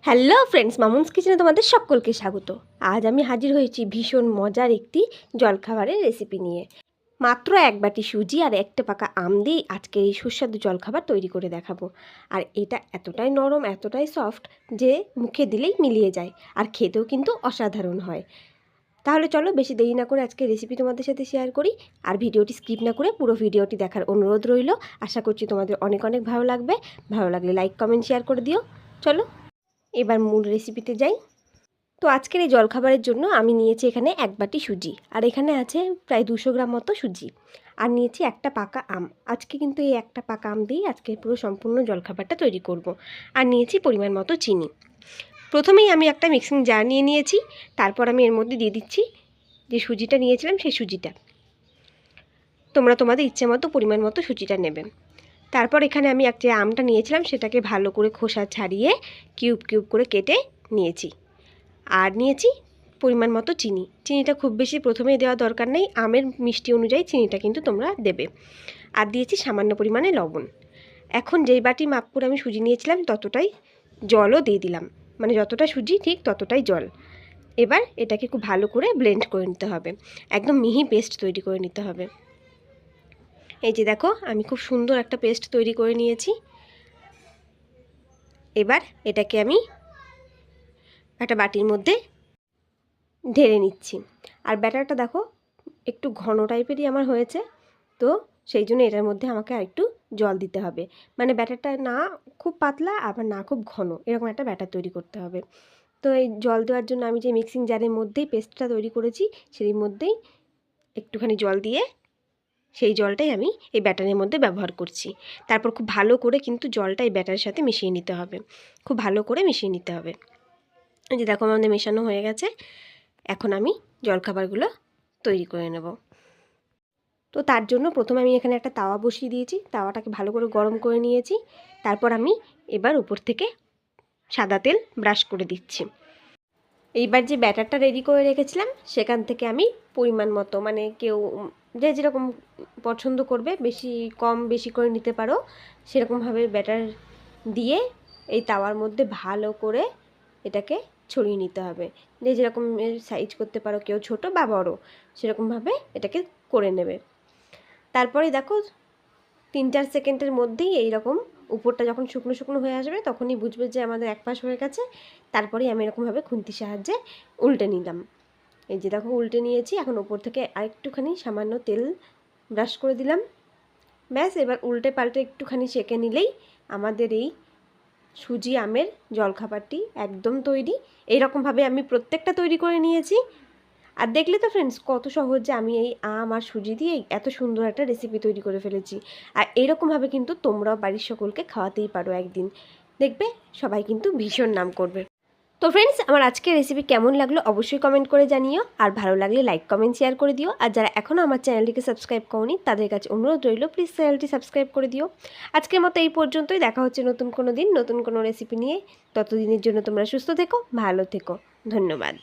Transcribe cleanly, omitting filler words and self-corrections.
Hello friends, Mamun's কিচেনে তোমাদের সকলকে স্বাগত। আজ আমি হাজির হয়েছি ভীষণ মজার একটি জলখাবারের রেসিপি নিয়ে। মাত্র এক বাটি সুজি আর একটা পাকা আম দিয়ে আজকে এই সুস্বাদু জলখাবার তৈরি করে দেখাবো। আর এটা এতটাই নরম, এতটাই সফট যে মুখে দিলেই মিলিয়ে যায়, আর খেতেও কিন্তু অসাধারণ হয়। তাহলে চলো বেশি দেরি না করে আজকে রেসিপি তোমাদের সাথে শেয়ার করি। আর ভিডিওটি স্কিপ না করে পুরো ভিডিওটি দেখার অনুরোধ রইল। আশা করছি তোমাদের অনেক অনেক ভালো লাগবে। ভালো লাগলে লাইক কমেন্ট শেয়ার করে দিও। চলো এবার মূল রেসিপিতে যাই। তো আজকের এই জলখাবারের জন্য আমি নিয়েছি এখানে এক বাটি সুজি, আর এখানে আছে প্রায় 200 গ্রাম মতো সুজি, আর নিয়েছি একটা পাকা আম। আজকে কিন্তু এই একটা পাকা আম দিয়েই আজকে পুরো সম্পূর্ণ জলখাবারটা তৈরি করব। আর নিয়েছি পরিমাণ মতো চিনি। প্রথমেই আমি একটা মিক্সিং জার নিয়ে নিয়েছি, তারপর আমি এর মধ্যে দিয়ে দিচ্ছি যে সুজিটা নিয়েছিলাম সেই সুজিটা। তোমরা তোমাদের ইচ্ছে মতো পরিমাণ মতো সুজিটা নেবে। তারপর এখানে আমি যে আমটা নিয়েছিলাম সেটাকে ভালো করে খোসা ছাড়িয়ে কিউব কিউব করে কেটে নিয়েছি। আর নিয়েছি পরিমাণ মতো চিনি। চিনিটা খুব বেশি প্রথমেই দেওয়া দরকার নেই, আমের মিষ্টি অনুযায়ী চিনিটা কিন্তু তোমরা দেবে। আর দিয়েছি সামান্য পরিমাণে লবণ। এখন যেই বাটি মাপ করে আমি সুজি নিয়েছিলাম ততটাই জলও দিয়ে দিলাম, মানে যতটা সুজি ঠিক ততটাই জল। এবার এটাকে খুব ভালো করে ব্লেন্ড করে নিতে হবে, একদম মিহি পেস্ট তৈরি করে নিতে হবে। এই যে দেখো, আমি খুব সুন্দর একটা পেস্ট তৈরি করে নিয়েছি। এবার এটাকে আমি একটা বাটির মধ্যে ঢেলে নিচ্ছি। আর ব্যাটারটা দেখো একটু ঘন টাইপেরই আমার হয়েছে, তো সেই জন্য এটার মধ্যে আমাকে আরেকটু জল দিতে হবে। মানে ব্যাটারটা না খুব পাতলা আবার না খুব ঘন, এরকম একটা ব্যাটার তৈরি করতে হবে। তো এই জল দেওয়ার জন্য আমি যে মিক্সিং জারের মধ্যেই পেস্টটা তৈরি করেছি সেই মধ্যেই একটুখানি জল দিয়ে সেই জলটাই আমি এই ব্যাটারের মধ্যে ব্যবহার করছি। তারপর খুব ভালো করে কিন্তু জলটা এই ব্যাটারের সাথে মিশিয়ে নিতে হবে, খুব ভালো করে মিশিয়ে নিতে হবে। এই যে দেখো আমাদের মেশানো হয়ে গেছে। এখন আমি জলখাবারগুলো তৈরি করে নেব। তো তার জন্য প্রথমে আমি এখানে একটা তাওয়া বসিয়ে দিয়েছি, তাওয়াটাকে ভালো করে গরম করে নিয়েছি। তারপর আমি এবার উপর থেকে সাদা তেল ব্রাশ করে দিচ্ছি। এইবার যে ব্যাটারটা রেডি করে রেখেছিলাম সেখান থেকে আমি পরিমাণ মতো, মানে কেউ যে যেরকম পছন্দ করবে বেশি কম বেশি করে নিতে পারো, সেরকমভাবে ব্যাটার দিয়ে এই তাওয়ার মধ্যে ভালো করে এটাকে ছড়িয়ে নিতে হবে। যে যেরকম সাইজ করতে পারো, কেউ ছোট বা বড়, সেরকমভাবে এটাকে করে নেবে। তারপরে দেখো 3-4 সেকেন্ডের মধ্যেই এইরকম উপরটা যখন শুকনো শুকনো হয়ে আসবে তখনই বুঝবে যে আমাদের এক পাশ হয়ে গেছে। তারপরেই আমি এরকমভাবে খুন্তির সাহায্যে উল্টে নিলাম। এই যে দেখো উল্টে নিয়েছি। এখন উপর থেকে আরেকটুখানি সামান্য তেল ব্রাশ করে দিলাম। ব্যাস, এবার উল্টে পাল্টে একটুখানি সেঁকে নিলেই আমাদের এই সুজি আমের জলখাবারটি একদম তৈরি। এইরকমভাবে আমি প্রত্যেকটা তৈরি করে নিয়েছি। আর দেখলে তো ফ্রেন্ডস কত সহজে আমি এই আম আর সুজি দিয়ে এত সুন্দর একটা রেসিপি তৈরি করে ফেলেছি। আর এরকমভাবে কিন্তু তোমরাও বাড়ির সকলকে খাওয়াতেই পারো একদিন, দেখবে সবাই কিন্তু ভীষণ নাম করবে। তো ফ্রেন্ডস, আমার আজকের রেসিপি কেমন লাগলো অবশ্যই কমেন্ট করে জানিও। আর ভালো লাগলে লাইক কমেন্ট শেয়ার করে দিও। আর যারা এখনও আমার চ্যানেলটিকে সাবস্ক্রাইব করোনি তাদের কাছে অনুরোধ রইল, প্লিজ চ্যানেলটি সাবস্ক্রাইব করে দিও। আজকের মতো এই পর্যন্তই। দেখা হচ্ছে নতুন কোনো দিন নতুন কোনো রেসিপি নিয়ে। ততদিনের জন্য তোমরা সুস্থ থেকো, ভালো থেকো। ধন্যবাদ।